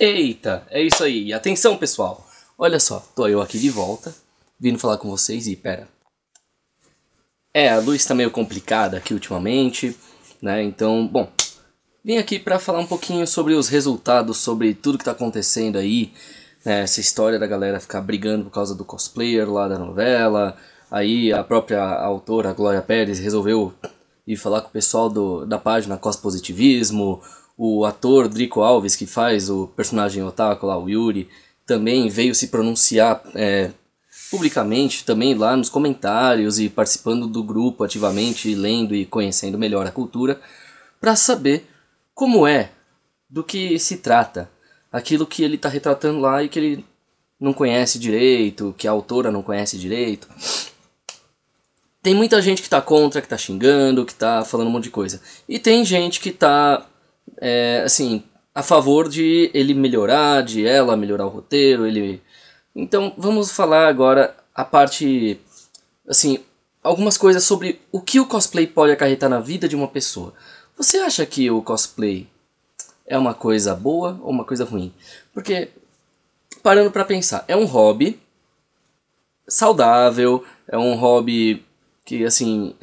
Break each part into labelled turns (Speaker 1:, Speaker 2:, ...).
Speaker 1: Eita, é isso aí. Atenção, pessoal. Olha só, tô eu aqui de volta, vindo falar com vocês e pera. A luz tá meio complicada aqui ultimamente, né? Então, bom, vim aqui pra falar um pouquinho sobre os resultados, sobre tudo que tá acontecendo aí, né? Essa história da galera ficar brigando por causa do cosplayer lá da novela. Aí a própria autora, a Glória Pérez, resolveu ir falar com o pessoal da página Cospositivismo. O ator Drico Alves, que faz o personagem otaku lá, o Yuri, também veio se pronunciar publicamente, também lá nos comentários e participando do grupo ativamente, lendo e conhecendo melhor a cultura, para saber como é, do que se trata, aquilo que ele está retratando lá e que ele não conhece direito, que a autora não conhece direito. Tem muita gente que está contra, que está xingando, que está falando um monte de coisa. E tem gente que está assim, a favor de ele melhorar, de ela melhorar o roteiro, Então vamos falar agora a parte, assim, algumas coisas sobre o que o cosplay pode acarretar na vida de uma pessoa. Você acha que o cosplay é uma coisa boa ou uma coisa ruim? Porque, parando pra pensar, é um hobby saudável, é um hobby que, assim,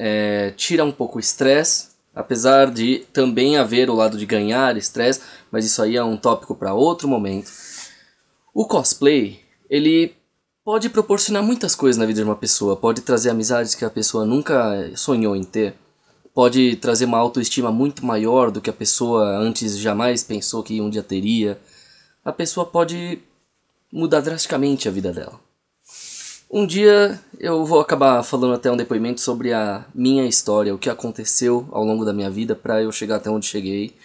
Speaker 1: tira um pouco o estresse. Apesar de também haver o lado de ganhar estresse, mas isso aí é um tópico para outro momento. O cosplay, ele pode proporcionar muitas coisas na vida de uma pessoa. Pode trazer amizades que a pessoa nunca sonhou em ter. Pode trazer uma autoestima muito maior do que a pessoa antes jamais pensou que um dia teria. A pessoa pode mudar drasticamente a vida dela. Um dia eu vou acabar falando até um depoimento sobre a minha história, o que aconteceu ao longo da minha vida para eu chegar até onde cheguei,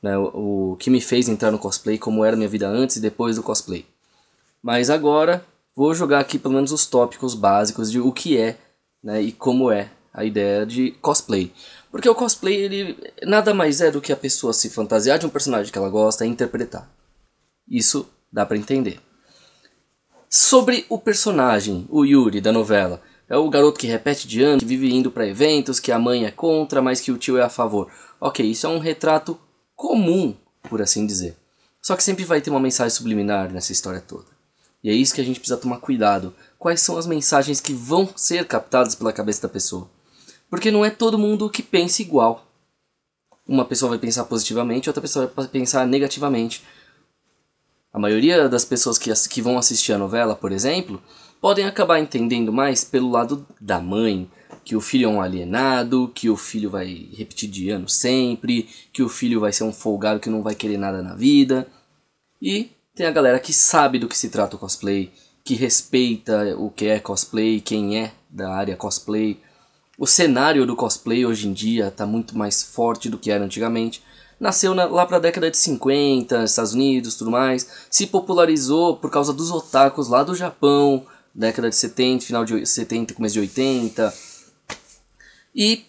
Speaker 1: né, o que me fez entrar no cosplay, como era a minha vida antes e depois do cosplay. Mas agora vou jogar aqui pelo menos os tópicos básicos de o que é, né, e como é a ideia de cosplay. Porque o cosplay ele nada mais é do que a pessoa se fantasiar de um personagem que ela gosta e interpretar. Isso dá para entender. Sobre o personagem, o Yuri da novela, é o garoto que repete de ano, que vive indo para eventos, que a mãe é contra, mas que o tio é a favor. Ok, isso é um retrato comum, por assim dizer. Só que sempre vai ter uma mensagem subliminar nessa história toda. E é isso que a gente precisa tomar cuidado. Quais são as mensagens que vão ser captadas pela cabeça da pessoa? Porque não é todo mundo que pensa igual. Uma pessoa vai pensar positivamente, outra pessoa vai pensar negativamente. A maioria das pessoas que vão assistir a novela, por exemplo, podem acabar entendendo mais pelo lado da mãe, que o filho é um alienado, que o filho vai repetir de ano sempre, que o filho vai ser um folgado que não vai querer nada na vida. E tem a galera que sabe do que se trata o cosplay, que respeita o que é cosplay, quem é da área cosplay. O cenário do cosplay hoje em dia está muito mais forte do que era antigamente. Nasceu lá para a década de 50, Estados Unidos, tudo mais. Se popularizou por causa dos otakus lá do Japão, década de 70, final de 70, começo de 80. E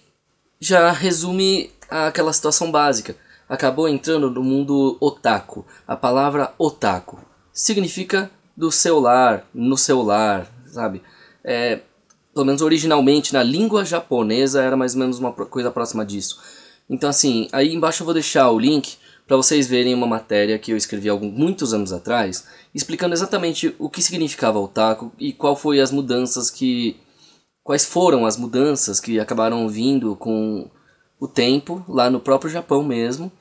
Speaker 1: já resume aquela situação básica. Acabou entrando no mundo otaku. A palavra otaku significa do celular, no celular, sabe? Pelo menos originalmente na língua japonesa era mais ou menos uma coisa próxima disso. Então assim, aí embaixo eu vou deixar o link para vocês verem uma matéria que eu escrevi muitos anos atrás, explicando exatamente o que significava otaku e quais foram as mudanças que acabaram vindo com o tempo, lá no próprio Japão mesmo,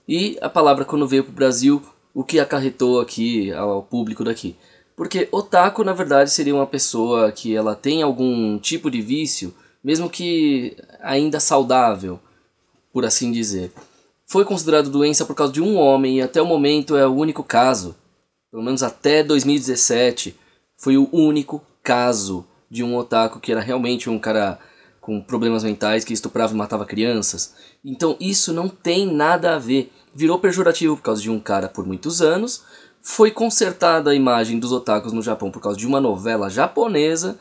Speaker 1: e a palavra quando veio para o Brasil, o que acarretou aqui ao público daqui. Porque otaku na verdade seria uma pessoa que ela tem algum tipo de vício, mesmo que ainda saudável, por assim dizer. Foi considerado doença por causa de um homem e até o momento é o único caso, pelo menos até 2017, foi o único caso de um otaku que era realmente um cara com problemas mentais que estuprava e matava crianças. Então isso não tem nada a ver. Virou pejorativo por causa de um cara por muitos anos, foi consertada a imagem dos otakus no Japão por causa de uma novela japonesa,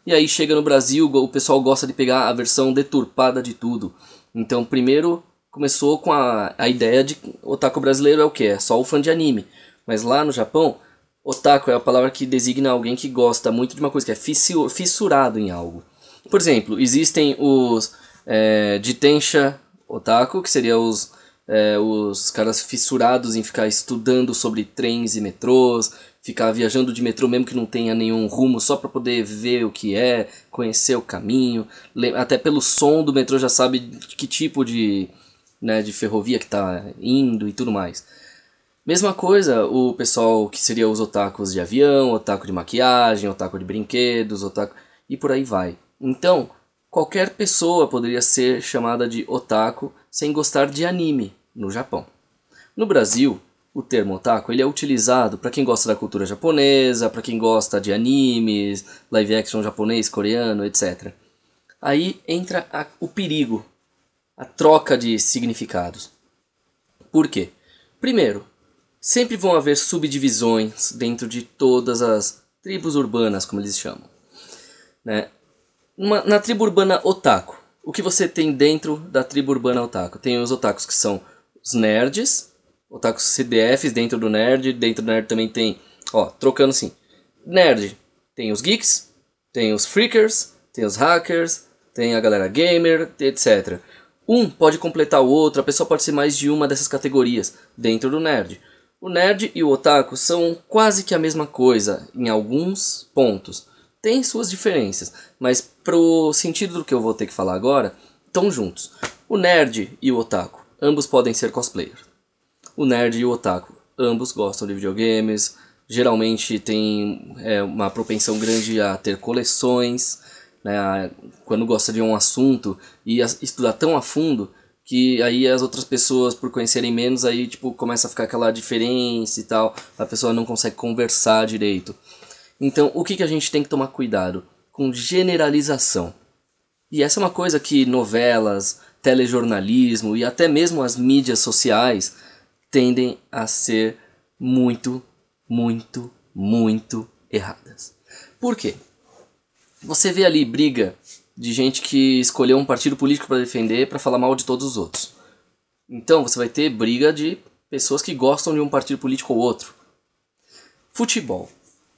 Speaker 1: e aí chega no Brasil, o pessoal gosta de pegar a versão deturpada de tudo. Então primeiro começou com a ideia de otaku brasileiro é o que? É só o fã de anime. Mas lá no Japão, otaku é a palavra que designa alguém que gosta muito de uma coisa, que é fissurado em algo. Por exemplo, existem os Jitensha otaku, que seriam os os caras fissurados em ficar estudando sobre trens e metrôs, ficar viajando de metrô mesmo que não tenha nenhum rumo, só para poder ver o que é, conhecer o caminho, até pelo som do metrô já sabe que tipo de, né, de ferrovia que está indo e tudo mais. Mesma coisa o pessoal que seria os otakus de avião, otaku de maquiagem, otaku de brinquedos, otaku e por aí vai. Então, qualquer pessoa poderia ser chamada de otaku sem gostar de anime no Japão. No Brasil, o termo otaku ele é utilizado para quem gosta da cultura japonesa, para quem gosta de animes, live action japonês, coreano, etc. Aí entra o perigo, a troca de significados. Por quê? Primeiro, sempre vão haver subdivisões dentro de todas as tribos urbanas, como eles chamam. Né? Na tribo urbana otaku, o que você tem dentro da tribo urbana otaku? Tem os otakus que são os nerds, otakus CDFs dentro do nerd também tem, trocando assim, nerd, tem os geeks, tem os freakers, tem os hackers, tem a galera gamer, etc. Um pode completar o outro, a pessoa pode ser mais de uma dessas categorias dentro do nerd. O nerd e o otaku são quase que a mesma coisa em alguns pontos. Tem suas diferenças, mas pro sentido do que eu vou ter que falar agora, estão juntos. O nerd e o otaku, ambos podem ser cosplayers. O nerd e o otaku, ambos gostam de videogames, geralmente tem uma propensão grande a ter coleções, né, quando gosta de um assunto e estudar tão a fundo que aí as outras pessoas, por conhecerem menos, aí tipo começa a ficar aquela diferença e tal, a pessoa não consegue conversar direito. Então, o que a gente tem que tomar cuidado? Com generalização. E essa é uma coisa que novelas, telejornalismo e até mesmo as mídias sociais tendem a ser muito, muito, muito erradas. Por quê? Você vê ali briga de gente que escolheu um partido político para defender para falar mal de todos os outros. Então, você vai ter briga de pessoas que gostam de um partido político ou outro. Futebol.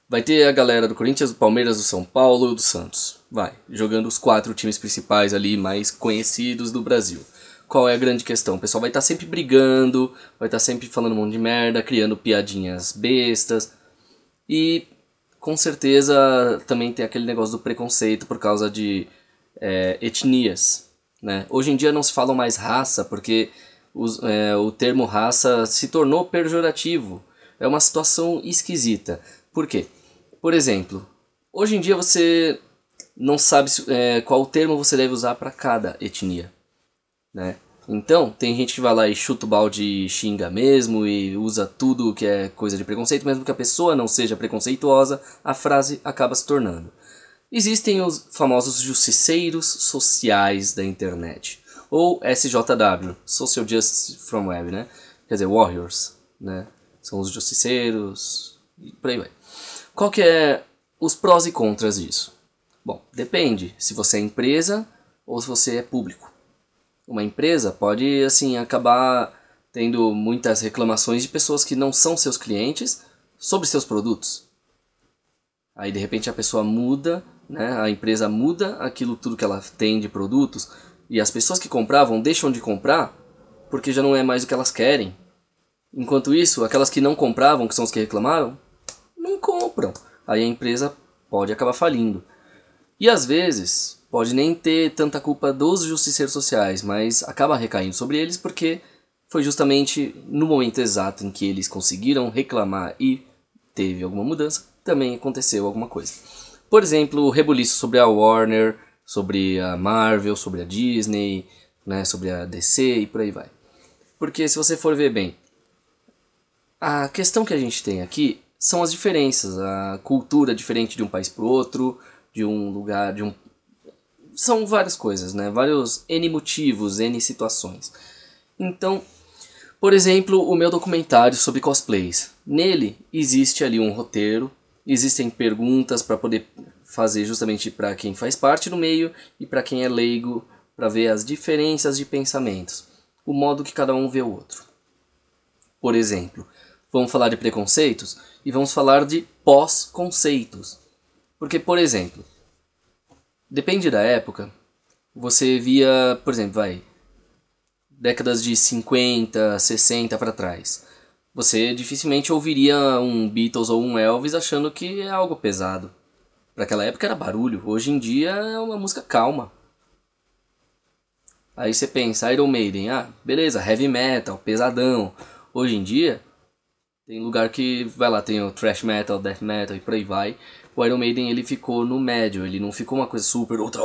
Speaker 1: Vai ter a galera do Corinthians, do Palmeiras, do São Paulo e do Santos. Vai, jogando os 4 times principais ali, mais conhecidos do Brasil. Qual é a grande questão? O pessoal vai estar sempre brigando, vai estar sempre falando um monte de merda, criando piadinhas bestas. E, com certeza, também tem aquele negócio do preconceito por causa de etnias. Né? Hoje em dia não se fala mais raça, porque o termo raça se tornou pejorativo. É uma situação esquisita. Por quê? Por exemplo, hoje em dia você não sabe qual termo você deve usar para cada etnia. Né? Então, tem gente que vai lá e chuta o balde e xinga mesmo e usa tudo que é coisa de preconceito, mesmo que a pessoa não seja preconceituosa, a frase acaba se tornando. Existem os famosos justiceiros sociais da internet, ou SJW, Social Justice from Web, né? Quer dizer, Warriors, né? São os justiceiros e por aí vai. Qual que é os prós e contras disso? Bom, depende se você é empresa ou se você é público. Uma empresa pode assim acabar tendo muitas reclamações de pessoas que não são seus clientes sobre seus produtos. Aí de repente a pessoa muda, né? A empresa muda aquilo tudo que ela tem de produtos e as pessoas que compravam deixam de comprar porque já não é mais o que elas querem. Enquanto isso, aquelas que não compravam, que são os que reclamaram, não compram. Aí a empresa pode acabar falindo. E às vezes pode nem ter tanta culpa dos justiceiros sociais, mas acaba recaindo sobre eles porque foi justamente no momento exato em que eles conseguiram reclamar e teve alguma mudança, também aconteceu alguma coisa. Por exemplo, o rebuliço sobre a Warner, sobre a Marvel, sobre a Disney, né, sobre a DC e por aí vai. Porque se você for ver bem, a questão que a gente tem aqui são as diferenças, a cultura diferente de um país para o outro, de um lugar, são várias coisas, né? Vários N motivos, N situações. Então, por exemplo, o meu documentário sobre cosplays. Nele existe ali um roteiro, existem perguntas para poder fazer justamente para quem faz parte do meio e para quem é leigo, para ver as diferenças de pensamentos, o modo que cada um vê o outro. Por exemplo, vamos falar de preconceitos e vamos falar de pós-conceitos. Porque, por exemplo, depende da época, você via, por exemplo, décadas de 50, 60 para trás. Você dificilmente ouviria um Beatles ou um Elvis achando que é algo pesado. Para aquela época era barulho, hoje em dia é uma música calma. Aí você pensa, Iron Maiden, beleza, heavy metal, pesadão. Hoje em dia, tem lugar que, vai lá, tem o thrash metal, death metal e por aí vai. O Iron Maiden ele ficou no médio, ele não ficou uma coisa super, ultra,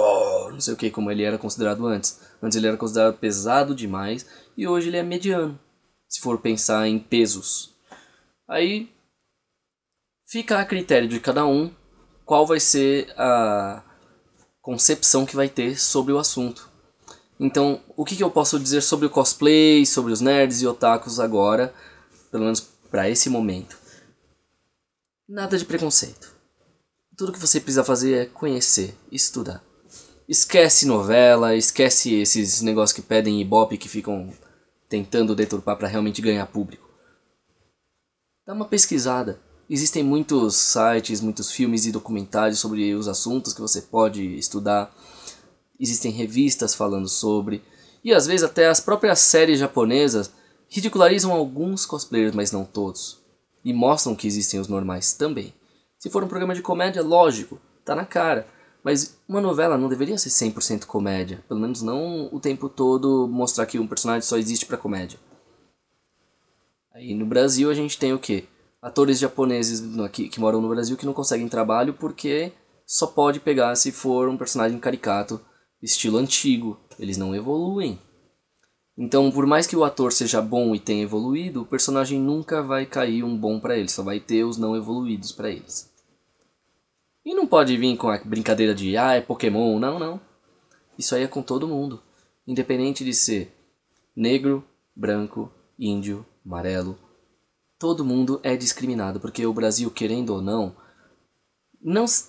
Speaker 1: não sei o que, como ele era considerado antes. Antes ele era considerado pesado demais e hoje ele é mediano, se for pensar em pesos. Aí fica a critério de cada um qual vai ser a concepção que vai ter sobre o assunto. Então, o que eu posso dizer sobre o cosplay, sobre os nerds e otakus agora, pelo menos para esse momento? Nada de preconceito. Tudo que você precisa fazer é conhecer, estudar. Esquece novela, esquece esses negócios que pedem ibope que ficam tentando deturpar para realmente ganhar público. Dá uma pesquisada. Existem muitos sites, muitos filmes e documentários sobre os assuntos que você pode estudar. Existem revistas falando sobre, e às vezes até as próprias séries japonesas ridicularizam alguns cosplayers, mas não todos. E mostram que existem os normais também. Se for um programa de comédia, lógico, tá na cara. Mas uma novela não deveria ser 100% comédia. Pelo menos não o tempo todo mostrar que um personagem só existe pra comédia. Aí no Brasil a gente tem o quê? Atores japoneses que moram no Brasil que não conseguem trabalho porque só pode pegar se for um personagem caricato, estilo antigo, eles não evoluem. Então, por mais que o ator seja bom e tenha evoluído, o personagem nunca vai cair um bom pra ele, só vai ter os não evoluídos pra eles. E não pode vir com a brincadeira de, é Pokémon, não. Isso aí é com todo mundo, independente de ser negro, branco, índio, amarelo. Todo mundo é discriminado, porque o Brasil, querendo ou não,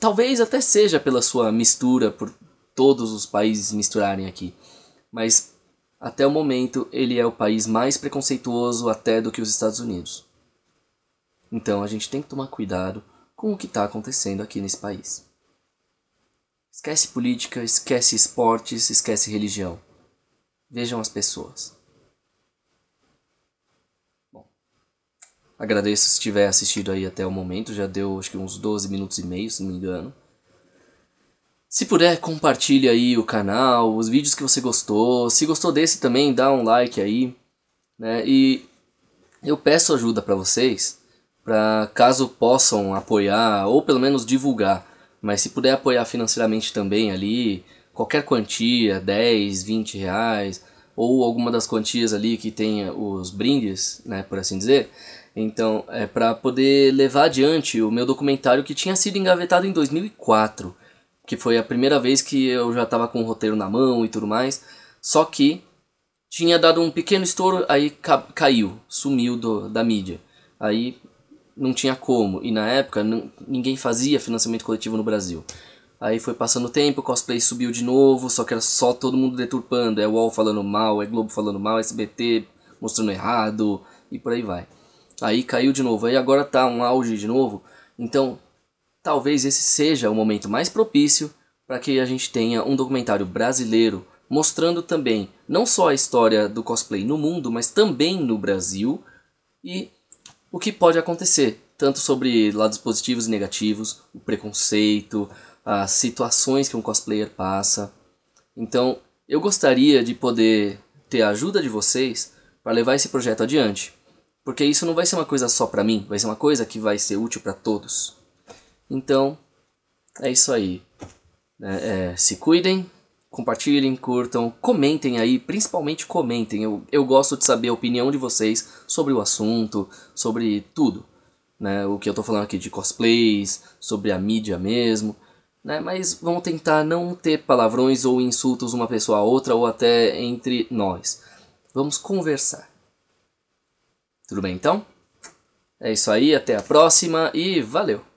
Speaker 1: talvez até seja pela sua mistura, por todos os países misturarem aqui, mas até o momento ele é o país mais preconceituoso até do que os Estados Unidos. Então a gente tem que tomar cuidado com o que está acontecendo aqui nesse país. Esquece política, esquece esportes, esquece religião. Vejam as pessoas. Bom, agradeço se tiver assistido aí até o momento, já deu acho que uns 12 minutos e meio, se não me engano. Se puder, compartilhe aí o canal, os vídeos que você gostou. Se gostou desse também, dá um like aí, né? E eu peço ajuda para vocês, para caso possam apoiar ou pelo menos divulgar. Mas se puder apoiar financeiramente também ali, qualquer quantia, 10, 20 reais, ou alguma das quantias ali que tenha os brindes, né, por assim dizer. Então, é para poder levar adiante o meu documentário que tinha sido engavetado em 2004. Que foi a primeira vez que eu já estava com o roteiro na mão e tudo mais. Só que tinha dado um pequeno estouro, aí caiu, sumiu da mídia. Aí não tinha como. E na época ninguém fazia financiamento coletivo no Brasil. Aí foi passando o tempo, o cosplay subiu de novo, só que era só todo mundo deturpando. É UOL falando mal, é Globo falando mal, SBT mostrando errado e por aí vai. Aí caiu de novo, aí agora tá um auge de novo. Então talvez esse seja o momento mais propício para que a gente tenha um documentário brasileiro mostrando também não só a história do cosplay no mundo, mas também no Brasil e o que pode acontecer, tanto sobre lados positivos e negativos, o preconceito, as situações que um cosplayer passa. Então, eu gostaria de poder ter a ajuda de vocês para levar esse projeto adiante, porque isso não vai ser uma coisa só para mim, vai ser uma coisa que vai ser útil para todos. Então, é isso aí. Se cuidem, compartilhem, curtam, comentem aí, principalmente comentem. Eu gosto de saber a opinião de vocês sobre o assunto, sobre tudo. Né? O que eu tô falando aqui de cosplays, sobre a mídia mesmo. Né? Mas vamos tentar não ter palavrões ou insultos uma pessoa a outra ou até entre nós. Vamos conversar. Tudo bem então? É isso aí, até a próxima e valeu!